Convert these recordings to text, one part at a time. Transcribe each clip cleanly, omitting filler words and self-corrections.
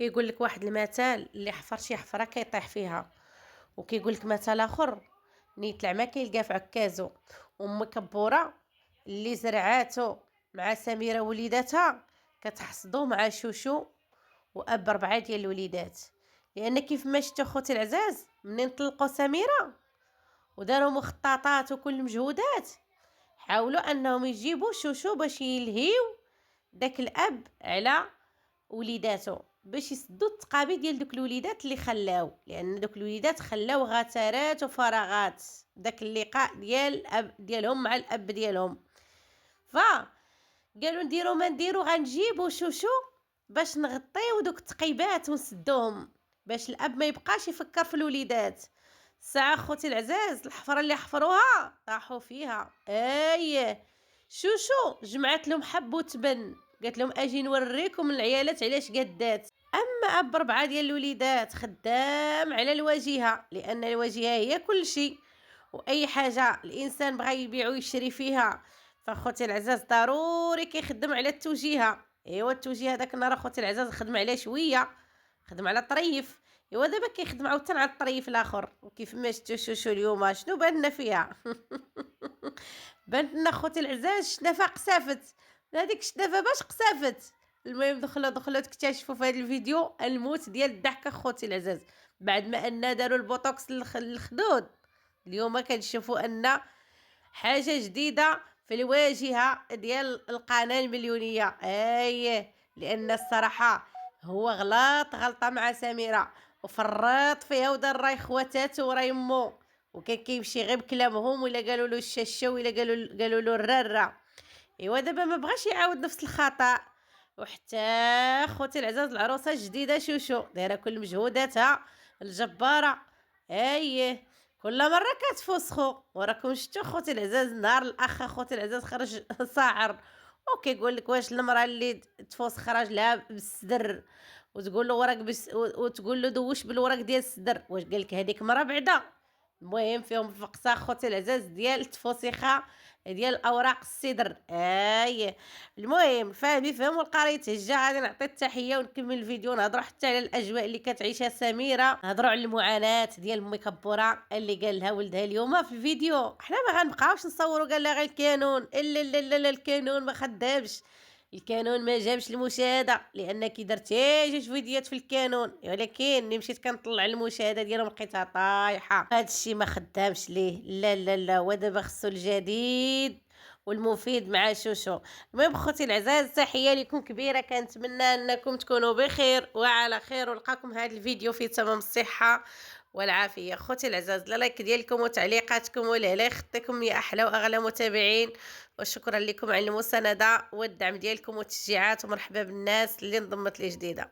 كيقول لك واحد المثل اللي حفر شي حفره كيطيح فيها. وكيقول لك مثل اخر نيطلع ما كيلقى في عكازو. ام كبوره اللي زرعاتو مع سميره وليداتها كتحصدو مع شوشو واب 4 ديال الوليدات. لان كيف ما شفتو خوتي العزاز منين طلقوا سميره وداروا مخططات وكل مجهودات، حاولوا انهم يجيبوا شوشو باش يلهيو داك الاب على وليداتو، باش يسدوا التقابي ديال دوك الوليدات اللي خلاو، لان دوك الوليدات خلاو غثرات وفراغات داك اللقاء ديال الاب ديالهم مع الاب ديالهم. ف قالوا نديرو ما نديرو غنجيبو شوشو باش نغطيو دوك التقيبات ونسدوهم، باش الاب ما يبقاش يفكر في الوليدات. الساعه خوتي العزاز الحفره اللي حفروها طاحوا فيها. شوشو جمعت لهم حب وتبن، قالت لهم اجي نوريكم العيالات علاش قدات. اما اب 4 ديال الوليدات خدام على الواجهه، لان الواجهه هي كل شيء، واي حاجه الانسان بغى يبيع ويشري فيها فاخوتي العزاز ضروري كيخدم على التوجيهه. ايوا التوجيه هذاك النهار اخوتي العزاز خدم عليه شويه، خدم على طريف. ايوا دابا كيخدم عاوتاني على الطريف الاخر. وكيف ما شفتو شوشو اليوم شنو بان لنا فيها بانت لنا خوتي العزاز شنفه قسافت، هذيك الشنفه باش قسافت. المهم دخلوا تكتشفوا في هذا الفيديو الموت ديال الضحكه خوتي العزاز، بعد ما ان داروا البوتوكس للخدود. اليوم كنشوفوا ان حاجه جديده في الواجهه ديال القناه المليونيه. لان الصراحه هو غلطه مع سميره وفرط فيها ودار راي خواتاتو وراي يمو، وكان كيمشي غير بكلامهم، ولا قالوا له الشاشه ولا قالوا له الراره. ايوا دابا ما بغاش يعاود نفس الخطا. وحتى خوتي العزاز العروسه الجديده شوشو دايره كل مجهوداتها الجباره. كل مره كتفوسخو، وراكم شفتوا خوتي العزاز نهار الاخ خوتي العزاز خرج صاعر وكيقول لك واش المراه اللي تفوسخ راجلها بالصدر وتقول له ورق وتقول له دوش بالورق ديال الصدر، واش قال لك هذيك مرة بعدا؟ المهم فيهم فقصه خوتي العزاز ديال التفوسيخه ديال اوراق الصدر. المهم فهموا القاري تهجا. غادي نعطي التحيه ونكمل الفيديو، نهضروا حتى على الاجواء اللي كتعيشها سميره، نهضروا على المعاناه ديال امي كبوره اللي قال لها ولدها اليوم في الفيديو. حنا ما غنبقاوش نصوروا قال لها غير الكانون، لا لا لا لا الكانون ما خدامش، الكانون ما جابش المشاهده لان كي درت جوج فيديوهات في الكانون، ولكن ملي مشيت كنطلع المشاهده ديالهم لقيتها طايحه. هذا الشيء ما خدامش ليه، لا لا لا. ودابا خصو الجديد والمفيد مع شوشو. المهم خوتي العزاز تحيه لكم كبيره، كنتمنى انكم تكونوا بخير وعلى خير، ونلقاكم هذا الفيديو في تمام الصحه والعافيه. خوتي العزاز لايك ديالكم وتعليقاتكم والهلا يخطيكم يا احلى واغلى متابعين، وشكرا لكم على المسانده والدعم ديالكم والتشجيعات، ومرحبا بالناس اللي انضمت لي جديده.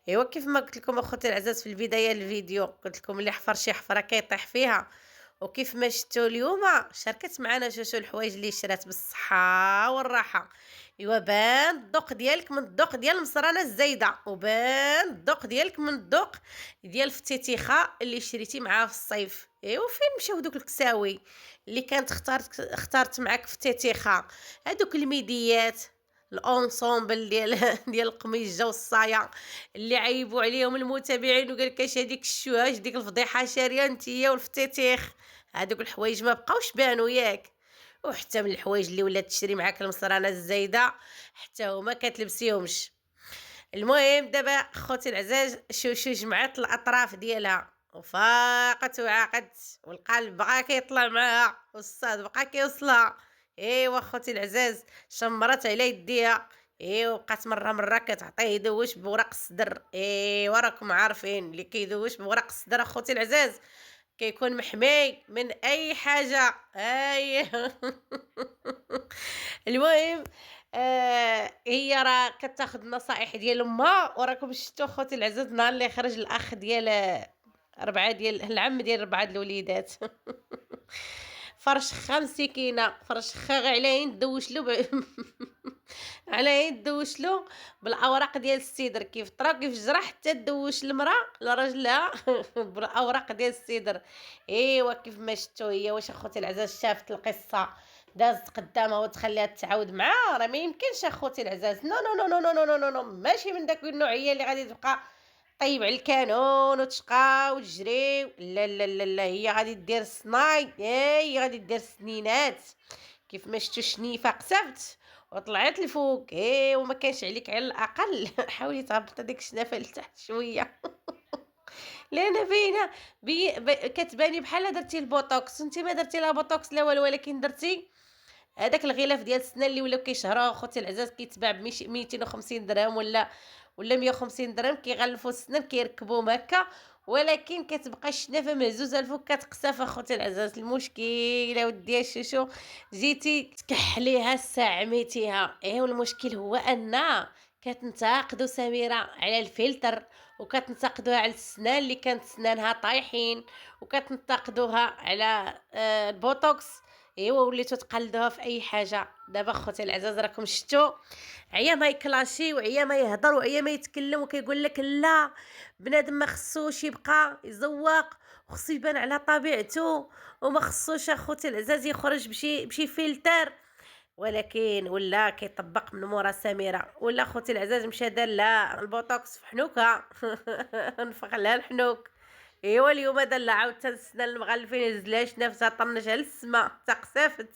ايوا كيف ما قلت لكم اخوتي العزاز في البدايه الفيديو، قلت لكم اللي حفر شي حفره كيطيح فيها. وكيف ما شفتوا اليوم شاركت معنا شوشو الحوايج اللي شرات بالصحه والراحه. ايوا بان الذوق ديالك من الذوق ديال المصرانه الزايده، وبان الذوق ديالك من الذوق ديال الفتيتيخه اللي شريتي معاه في الصيف. ايوا فين مشاو دوك الكساوي اللي كانت اختارت معاك فتيتيخه؟ هذوك الميديات الانصومبل ديال القميجه والصايه اللي عيبوا عليهم المتابعين وقال لك اش هذيك الشواج ديك الفضيحه شاريه نتيا والفتيتيخ. هذوك الحوايج ما بقاوش بانوا ياك. وحتى من الحوايج اللي ولات تشري معاك المصرانه الزايده حتى هما كتلبسيهمش. المهم دابا خوتي العزاز شوشو جمعت الاطراف ديالها وفاقت وعاقت، والقلب بقى كيطلع معاها والصاد بقى كيوصلها. ايوا خوتي العزاز شمرت على يديها. ايوا بقات مره كتعطيه يدوش بورق الصدر. ايوا راكم عارفين اللي كيدوش بورق الصدر اخوتي العزاز كيكون محمي من اي حاجه. المهم هي راه كتاخذ النصائح ديال امها، وراكم شفتوا خوتي العزاز نهار اللي خرج الاخ ديال 4 ديال العم ديال 4 الوليدات فرشخه مسكينه، فرشخه غير على عين دوش له على عين دوش له بالاوراق ديال السيدر، كيف طرا كيف جرى حتى دوش المراه لراجلها بالاوراق ديال السيدر. ايوا كيف ما شفتوا هي واش اخوتي العزاز شافت القصه دازت قدامها وتخليها تعاود معاه؟ راه ما يمكنش اخوتي العزاز. نو نو نو نو نو نو نو نو، ماشي من داك النوعيه اللي غادي تبقى طيب على الكانون وتشقى وتجري، لا لا لا لا، هي غادي دير الصناي، هي غادي دير السنينات. كيف ما شفتو الشنيفه قسفت وطلعت لفوق، وما كانش عليك على الاقل حاولي تهبط هذيك الشنافه لتحت شويه. لأن باينة كتباني بحال درتي البوتوكس، وأنتِ ما درتي لا بوتوكس لا والو، ولكن درتي هذاك الغلاف ديال السنان اللي ولاو كيشهروا اخوتي العزاز، كيتباع 250 درهم ولا 150 درهم، كيغلفوا السنان كيركبوهم هكا، ولكن كتبقى الشنافه مهزوزه الفوق كتقصف اخوتي العزاز. المشكل اودي الشوشو جيتي تكحليها استعميتيها، والمشكل هو ان كتنتقدوا سميره على الفلتر، وكتنتقدوها على السنان اللي كانت سنانها طايحين، وكتنتقدوها على البوتوكس. وليتو تقلدوها في اي حاجه. دابا خوتي العزاز راكم شفتوا عيا ما يكلاشي وعيا ما يهضر وعيا ما يتكلم وكيقول لك لا، بنادم ما خصوش يبقى يزوق، وخصو يبان على طبيعته، وما خصوش اخوتي العزاز يخرج بشي فلتر. ولكن ولا كيطبق من مورا سميره، ولا خوتي العزاز مشى دار لا البوتوكس في حنوكها. نفخ لها الحنوك. اليوم دار لها عاوتاني السنان المغلفين، هز لها شنافتها طنشها للسما تقسافت.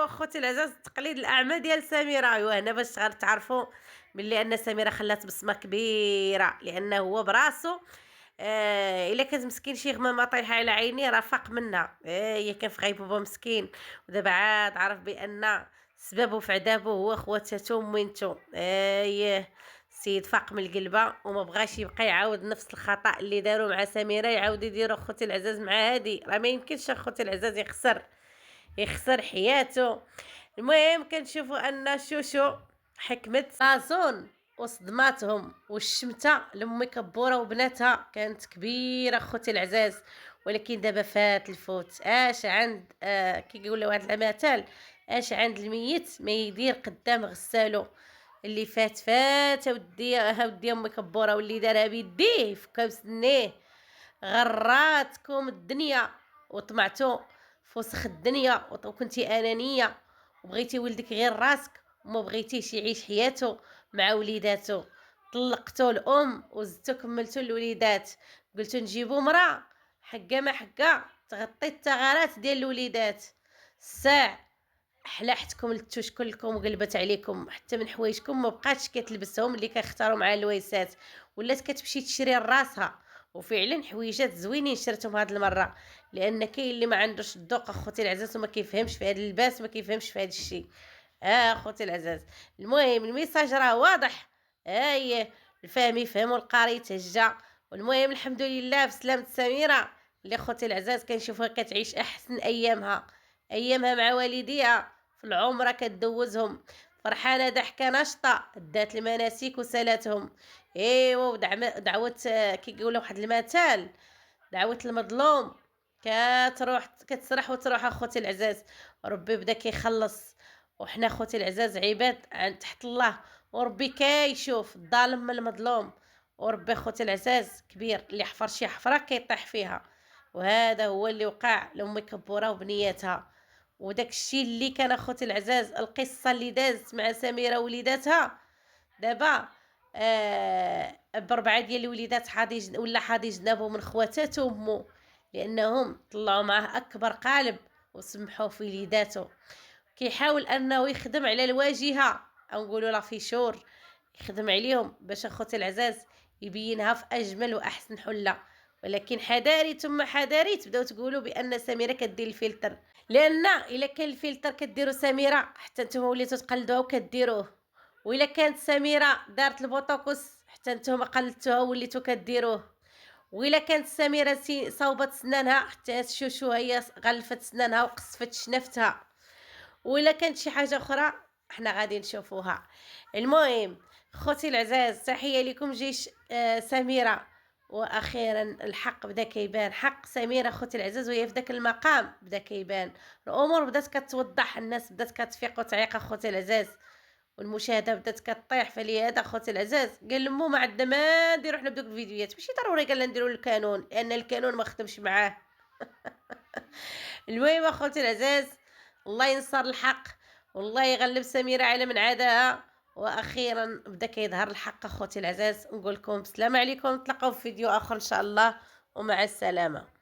خوتي العزاز تقليد الاعمى ديال سميره. هنا باش غير تعرفوا ملي ان سميره خلات بصمه كبيره، لانه هو براسو الا كانت مسكين شي غمامه طايحه على عينيه راه فاق منها. هي كان في غيبوبه مسكين، ودابا عاد عرف بان سببه في عذابه هو خواتاتو ومينتو. السيد فاق من القلبه وما بغاش يبقى يعاود نفس الخطا اللي داروا مع سميره يعاود يديرو اخوتي العزاز مع هادي. راه ما يمكنش اخوتي العزاز يخسر حياته. المهم كنشوفوا ان شوشو حكمت صازون وصدماتهم، والشمته لامي كبوره وبناتها كانت كبيره اخوتي العزاز. ولكن دابا فات الفوت. اش عند كي يقولوا واحد المثل، اش عند الميت ما يدير قدام غسالو. اللي فات فات ودي امي كبوره، واللي دارها بيديه فكا مسنيه. غراتكم الدنيا وطمعتو في وسخ الدنيا، وكنتي انانيه وبغيتي ولدك غير راسك، وما بغيتيش يعيش حياته مع وليداتو. طلقتو الام وزدتو كملتو الوليدات، قلتو نجيبو مرا حقا ما حقا تغطي الثغرات ديال الوليدات. الساع حلاحتكم للتوش كلكم وقلبت عليكم، حتى من حوايجكم ما بقاتش كتلبسهم اللي كيختاروا مع الويسات، ولات كتمشي تشري لراسها. وفعلا حويجات زوينين شرتهم هاد المره، لان كاين اللي ما عندوش الذوق اخوتي العزاز وما كيفهمش في هذا اللباس، ما كيفهمش في هذا الشيء. اخوتي العزاز، المهم الميساج راه واضح. هي الفهم يفهم والقاري يتهجى. والمهم الحمد لله بسلامة سميرة اللي خوتي العزاز كنشوفها كتعيش احسن ايامها مع والديها في العمره كدوزهم فرحانه ضحكه نشطه، دات المناسك وسالاتهم. ودعوت كيقولوا واحد المثال، دعوة المظلوم كتروح كتسرح وتروح اخوتي العزاز. ربي بدا كيخلص، وحنا اخوتي العزاز عباد عند تحت الله، وربي كيشوف الظالم من المظلوم. وربي اخوتي العزاز كبير، اللي حفر شي حفره كيطيح فيها. وهذا هو اللي وقع لامي كبوره وبنيتها. وداك الشيء اللي كان اخوتي العزاز، القصه اللي دازت مع سميره وليداتها. دابا بربعه ديال الوليدات حاضي جنابو من خواتاتو وامو، لانهم طلعوا معاه اكبر قالب وسمحوا في وليداتو. كيحاول انه يخدم على الواجهه او نقولوا لا فيشور، يخدم عليهم باش اخوتي العزاز يبينها في اجمل واحسن حله. ولكن حذاري ثم حذاري تبداو تقولوا بان سميره كدير الفلتر، لان الا كان الفلتر كديروا سميره حتى نتوما وليتوا تقلدوها وكديروه. والا كانت سميره دارت البوتوكس حتى نتوما قلدتوها وليتوا كديروه. وإلا كانت سميره صوبت سنانها حتى شوشو هي غلفت سنانها وقصفت شنفتها. وإلا كانت شي حاجه اخرى احنا غادي نشوفوها. المهم خوتي العزاز، تحيه لكم جيش سميره. واخيرا الحق بدا كيبان، حق سميره خوتي العزاز، وهي في داك المقام بدا كيبان. الامور بدات كتوضح، الناس بدات كتفيق وتعيق اخوتي العزاز، والمشاهده بدات كطيح. فلهذا خوتي العزاز قال لمو ما عندنا ما نديرو حنا بدوك الفيديوهات، ماشي ضروري قال نديرو الكانون لان الكانون ما خدمش معاه. المهم اخوتي العزاز، الله ينصر الحق والله يغلب سميره على من عاداها. وأخيرًا بدا كيظهر الحق أخوتي العزاز، نقول لكم بسلامة عليكم، نتلاقاو في فيديو آخر إن شاء الله، ومع السلامة.